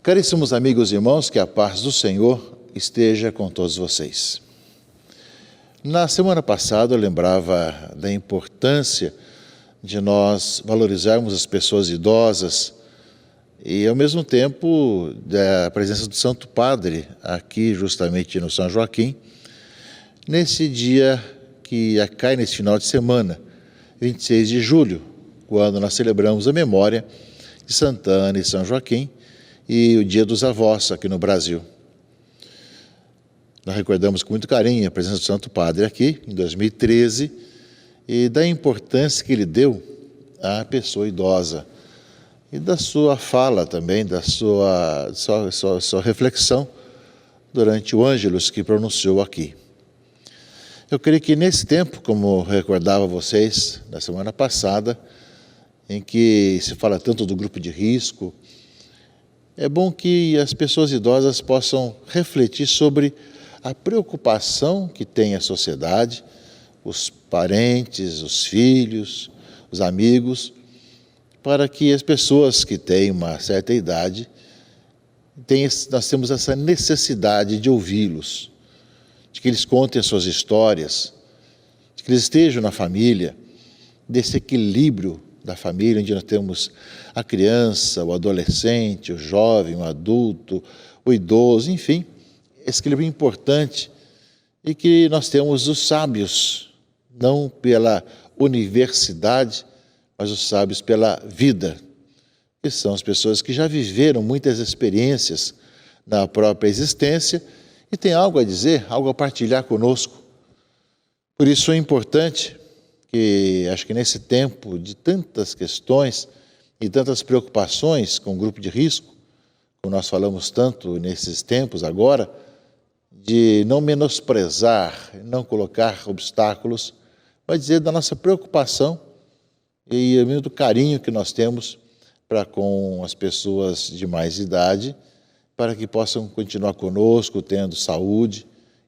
Caríssimos amigos e irmãos, que a paz do Senhor esteja com todos vocês. Na semana passada eu lembrava da importância de nós valorizarmos as pessoas idosas e, ao mesmo tempo, da presença do Santo Padre aqui, justamente no São Joaquim, nesse dia que cai nesse final de semana, 26 de julho, quando nós celebramos a memória de Santa Ana e São Joaquim e o Dia dos Avós aqui no Brasil. Nós recordamos com muito carinho a presença do Santo Padre aqui, em 2013, e da importância que ele deu à pessoa idosa e da sua fala também, da sua reflexão durante o Ângelus que pronunciou aqui. Eu creio que nesse tempo, como recordava vocês na semana passada, em que se fala tanto do grupo de risco, é bom que as pessoas idosas possam refletir sobre a preocupação que tem a sociedade, os parentes, os filhos, os amigos, para que as pessoas que têm uma certa idade, nós temos essa necessidade de ouvi-los, de que eles contem as suas histórias, de que eles estejam na família, desse equilíbrio da família, onde nós temos a criança, o adolescente, o jovem, o adulto, o idoso, enfim, esse equilíbrio importante, e que nós temos os sábios, não pela universidade, mas os sábios pela vida, que são as pessoas que já viveram muitas experiências na própria existência e têm algo a dizer, algo a partilhar conosco. Por isso é importante que, acho que nesse tempo de tantas questões e tantas preocupações com o grupo de risco, como nós falamos tanto nesses tempos agora, de não menosprezar, não colocar obstáculos, mas dizer da nossa preocupação e do carinho que nós temos para com as pessoas de mais idade, para que possam continuar conosco, tendo saúde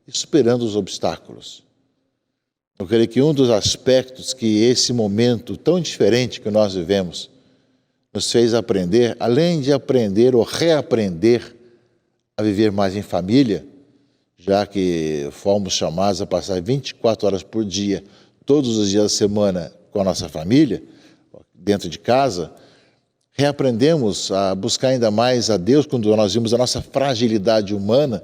e superando os obstáculos. Eu creio que um dos aspectos que esse momento tão diferente que nós vivemos nos fez aprender, além de aprender ou reaprender a viver mais em família, já que fomos chamados a passar 24 horas por dia, todos os dias da semana com a nossa família, dentro de casa, reaprendemos a buscar ainda mais a Deus quando nós vimos a nossa fragilidade humana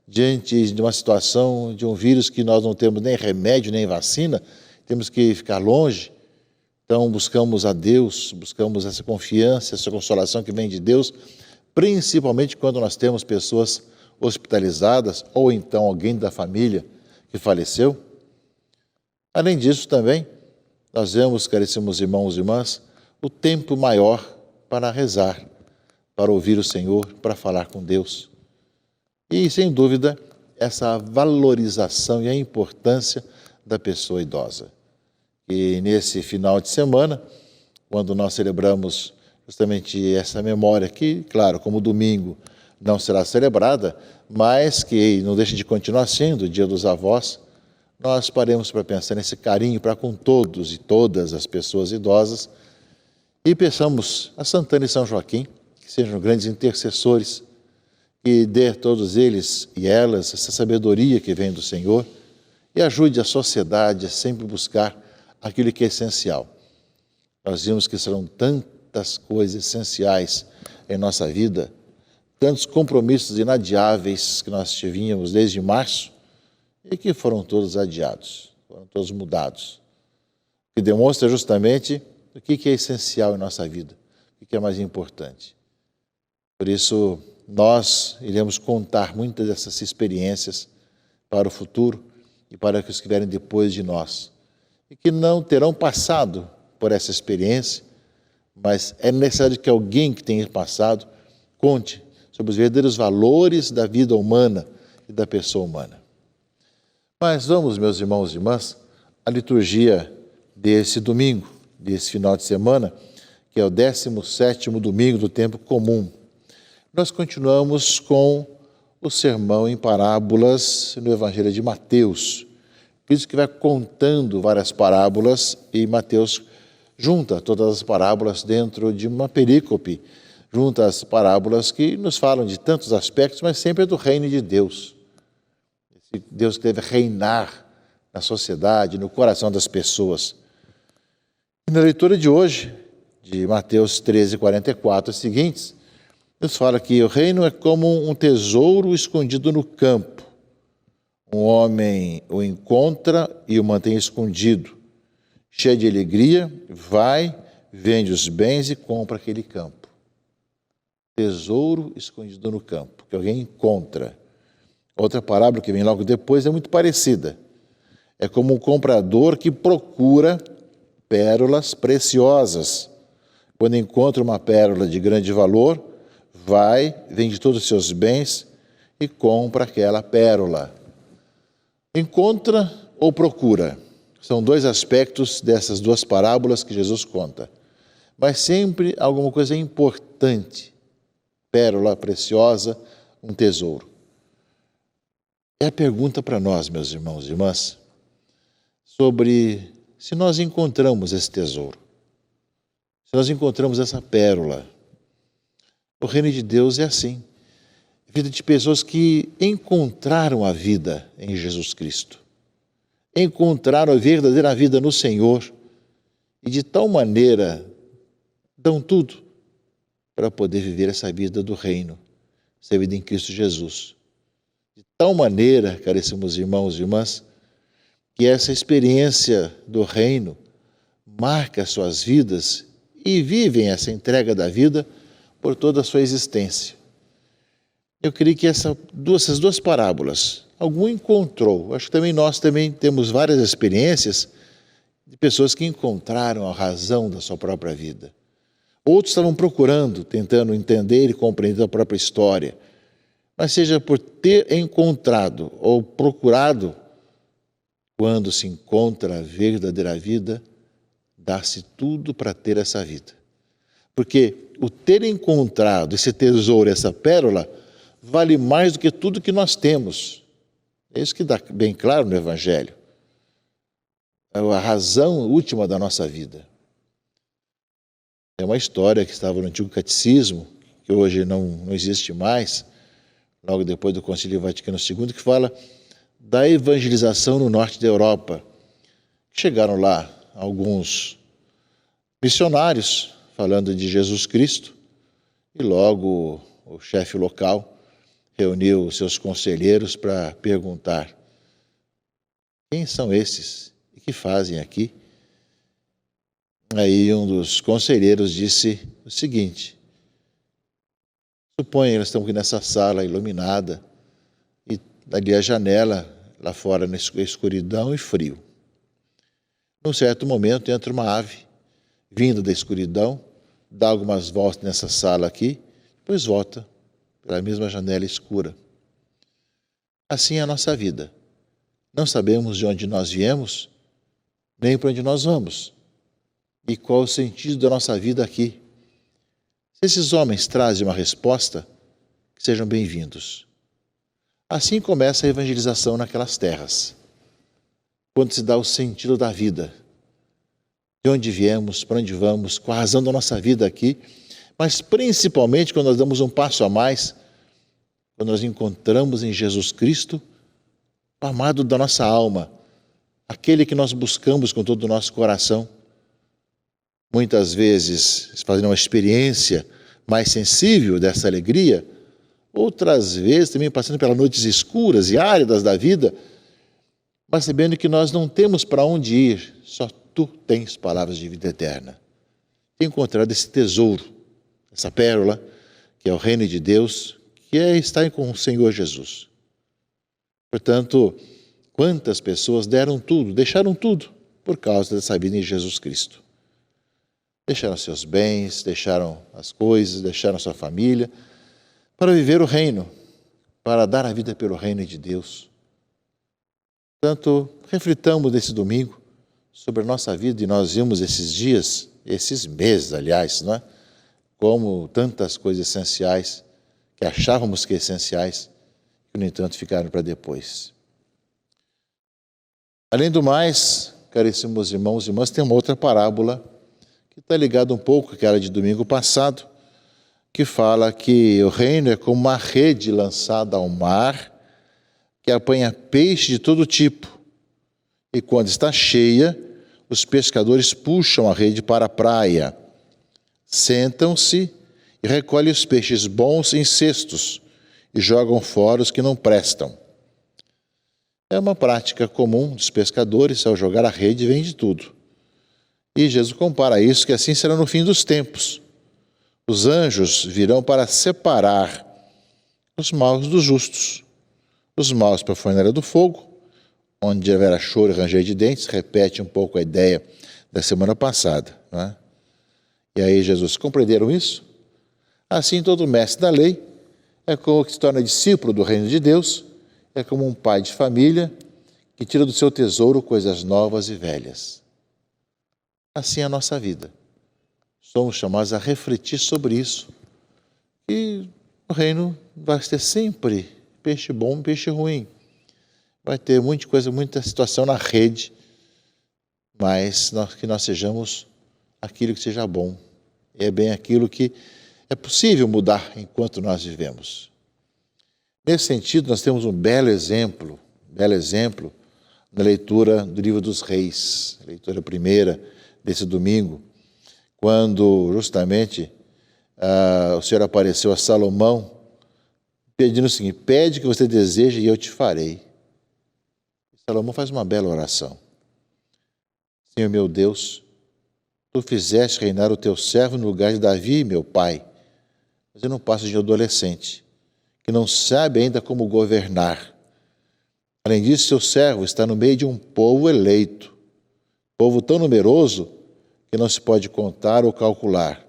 diante de uma situação de um vírus que nós não temos nem remédio, nem vacina, temos que ficar longe. Então buscamos a Deus, buscamos essa confiança, essa consolação que vem de Deus, principalmente quando nós temos pessoas hospitalizadas ou então alguém da família que faleceu. Além disso também, nós vemos, caríssimos irmãos e irmãs, o tempo maior para rezar, para ouvir o Senhor, para falar com Deus. E, sem dúvida, essa valorização e a importância da pessoa idosa. E nesse final de semana, quando nós celebramos justamente essa memória, que, claro, como domingo não será celebrada, mas que não deixa de continuar sendo o Dia dos Avós, nós paremos para pensar nesse carinho para com todos e todas as pessoas idosas e peçamos a Santa Ana e São Joaquim, que sejam grandes intercessores, que dê a todos eles e elas essa sabedoria que vem do Senhor e ajude a sociedade a sempre buscar aquilo que é essencial. Nós vimos que serão tantas coisas essenciais em nossa vida, tantos compromissos inadiáveis que nós tínhamos desde março e que foram todos adiados, foram todos mudados. O que demonstra justamente o que é essencial em nossa vida, o que é mais importante. Por isso, nós iremos contar muitas dessas experiências para o futuro e para os que vierem depois de nós. E que não terão passado por essa experiência, mas é necessário que alguém que tenha passado conte sobre os verdadeiros valores da vida humana e da pessoa humana. Mas vamos, meus irmãos e irmãs, à liturgia desse domingo, desse final de semana, que é o 17º domingo do tempo comum. Nós continuamos com o sermão em parábolas no Evangelho de Mateus. Por isso que vai contando várias parábolas e Mateus junta todas as parábolas dentro de uma perícope, junto às parábolas que nos falam de tantos aspectos, mas sempre é do reino de Deus. Esse Deus que deve reinar na sociedade, no coração das pessoas. E na leitura de hoje, de Mateus 13, 44 e seguintes, Deus fala que o reino é como um tesouro escondido no campo. Um homem o encontra e o mantém escondido. Cheio de alegria, vai, vende os bens e compra aquele campo. Tesouro escondido no campo, que alguém encontra. Outra parábola que vem logo depois é muito parecida. É como um comprador que procura pérolas preciosas. Quando encontra uma pérola de grande valor, vai, vende todos os seus bens e compra aquela pérola. Encontra ou procura? São dois aspectos dessas duas parábolas que Jesus conta. Mas sempre alguma coisa importante. Pérola preciosa, um tesouro. É a pergunta para nós, meus irmãos e irmãs, sobre se nós encontramos esse tesouro, se nós encontramos essa pérola. O reino de Deus é assim. Vida de pessoas que encontraram a vida em Jesus Cristo. Encontraram a verdadeira vida no Senhor e de tal maneira dão tudo para poder viver essa vida do reino, essa vida em Cristo Jesus. De tal maneira, caríssimos irmãos e irmãs, que essa experiência do reino marca suas vidas e vivem essa entrega da vida por toda a sua existência. Eu creio que essas duas parábolas, algum encontrou. Acho que também nós temos várias experiências de pessoas que encontraram a razão da sua própria vida. Outros estavam procurando, tentando entender e compreender a própria história. Mas seja por ter encontrado ou procurado, quando se encontra a verdadeira vida, dá-se tudo para ter essa vida. Porque o ter encontrado esse tesouro, essa pérola, vale mais do que tudo que nós temos. É isso que dá bem claro no Evangelho. É a razão última da nossa vida. É uma história que estava no Antigo Catecismo, que hoje não existe mais, logo depois do Concílio Vaticano II, que fala da evangelização no norte da Europa. Chegaram lá alguns missionários falando de Jesus Cristo e logo o chefe local reuniu seus conselheiros para perguntar: quem são esses e que fazem aqui? Aí um dos conselheiros disse o seguinte: suponha que eles estão aqui nessa sala iluminada e ali a janela, lá fora na escuridão e frio. Num certo momento entra uma ave, vinda da escuridão, dá algumas voltas nessa sala aqui, depois volta pela mesma janela escura. Assim é a nossa vida. Não sabemos de onde nós viemos, nem para onde nós vamos. E qual o sentido da nossa vida aqui? Se esses homens trazem uma resposta, que sejam bem-vindos. Assim começa a evangelização naquelas terras, quando se dá o sentido da vida, de onde viemos, para onde vamos, qual a razão da nossa vida aqui, mas principalmente quando nós damos um passo a mais, quando nós encontramos em Jesus Cristo o amado da nossa alma, aquele que nós buscamos com todo o nosso coração. Muitas vezes fazendo uma experiência mais sensível dessa alegria, outras vezes também passando pelas noites escuras e áridas da vida, mas sabendo que nós não temos para onde ir, só Tu tens palavras de vida eterna. Tenho encontrado esse tesouro, essa pérola, que é o reino de Deus, que é estar com o Senhor Jesus. Portanto, quantas pessoas deram tudo, deixaram tudo por causa dessa vida em Jesus Cristo. Deixaram seus bens, deixaram as coisas, deixaram sua família, para viver o reino, para dar a vida pelo reino de Deus. Portanto, reflitamos nesse domingo sobre a nossa vida e nós vimos esses dias, esses meses, aliás, não é? Como tantas coisas essenciais, que achávamos que essenciais, que, no entanto, ficaram para depois. Além do mais, caríssimos irmãos e irmãs, tem uma outra parábola que está ligada um pouco àquela de domingo passado, que fala que o reino é como uma rede lançada ao mar, que apanha peixe de todo tipo. E quando está cheia, os pescadores puxam a rede para a praia, sentam-se e recolhem os peixes bons em cestos e jogam fora os que não prestam. É uma prática comum dos pescadores, ao jogar a rede vem de tudo. E Jesus compara isso, que assim será no fim dos tempos. Os anjos virão para separar os maus dos justos. Os maus para a fornalha do fogo, onde haverá choro e ranger de dentes, repete um pouco a ideia da semana passada. Não é? E aí Jesus, compreenderam isso? Assim todo mestre da lei é como que se torna discípulo do reino de Deus, é como um pai de família que tira do seu tesouro coisas novas e velhas. Assim é a nossa vida. Somos chamados a refletir sobre isso. E o reino vai ter sempre peixe bom e peixe ruim. Vai ter muita coisa, muita situação na rede, mas que nós sejamos aquilo que seja bom. E é bem aquilo que é possível mudar enquanto nós vivemos. Nesse sentido, nós temos um belo exemplo na leitura do livro dos Reis, a leitura primeira desse domingo, quando justamente o Senhor apareceu a Salomão, pedindo o seguinte: pede o que você deseja e eu te farei. Salomão faz uma bela oração. Senhor meu Deus, tu fizeste reinar o teu servo no lugar de Davi, meu pai, mas eu não passo de um adolescente, que não sabe ainda como governar. Além disso, seu servo está no meio de um povo eleito, povo tão numeroso que não se pode contar ou calcular.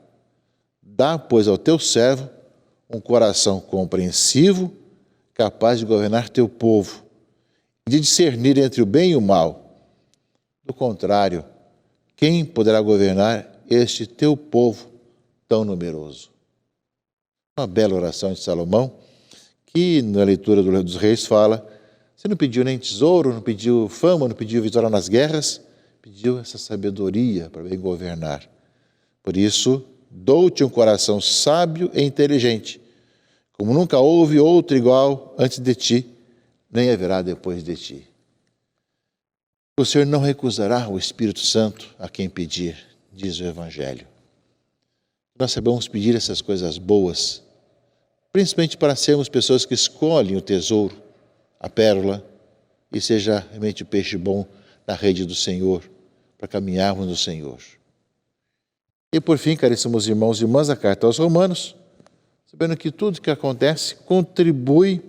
Dá, pois, ao teu servo um coração compreensivo, capaz de governar teu povo, de discernir entre o bem e o mal. Do contrário, quem poderá governar este teu povo tão numeroso? Uma bela oração de Salomão, que na leitura do Livro dos Reis fala: você não pediu nem tesouro, não pediu fama, não pediu vitória nas guerras, pediu essa sabedoria para bem governar. Por isso, dou-te um coração sábio e inteligente, como nunca houve outro igual antes de ti, nem haverá depois de ti. O Senhor não recusará o Espírito Santo a quem pedir, diz o Evangelho. Nós sabemos pedir essas coisas boas, principalmente para sermos pessoas que escolhem o tesouro, a pérola, e seja realmente o peixe bom na rede do Senhor, para caminharmos no Senhor. E por fim, caríssimos irmãos e irmãs, a carta aos Romanos, sabendo que tudo que acontece contribui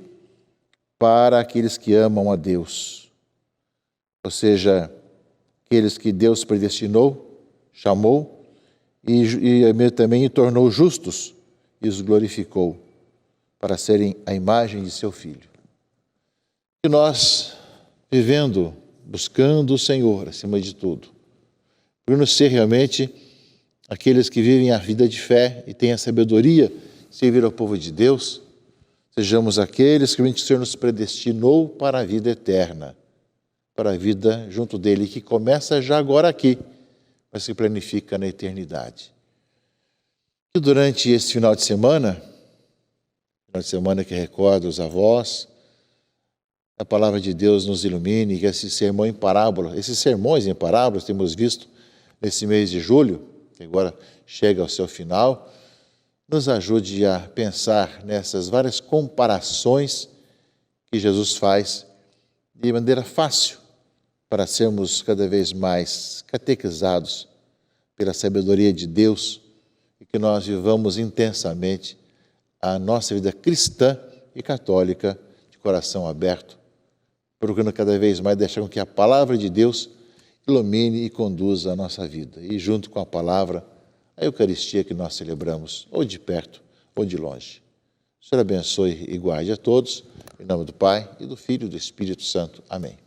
para aqueles que amam a Deus. Ou seja, aqueles que Deus predestinou, chamou e também tornou justos e os glorificou para serem a imagem de seu Filho. E nós, vivendo, buscando o Senhor acima de tudo, por ser realmente aqueles que vivem a vida de fé e têm a sabedoria de servir ao povo de Deus, sejamos aqueles que o Senhor nos predestinou para a vida eterna, para a vida junto dele, que começa já agora aqui, mas se planifica na eternidade. E durante esse final de semana que recorda os avós, a palavra de Deus nos ilumine, que esse sermão em parábola, esses sermões em parábolas temos visto nesse mês de julho, que agora chega ao seu final, nos ajude a pensar nessas várias comparações que Jesus faz de maneira fácil, para sermos cada vez mais catequizados pela sabedoria de Deus e que nós vivamos intensamente a nossa vida cristã e católica de coração aberto, procurando cada vez mais deixar com que a palavra de Deus ilumine e conduza a nossa vida. E junto com a palavra, a Eucaristia que nós celebramos, ou de perto ou de longe. O Senhor abençoe e guarde a todos, em nome do Pai, e do Filho e do Espírito Santo. Amém.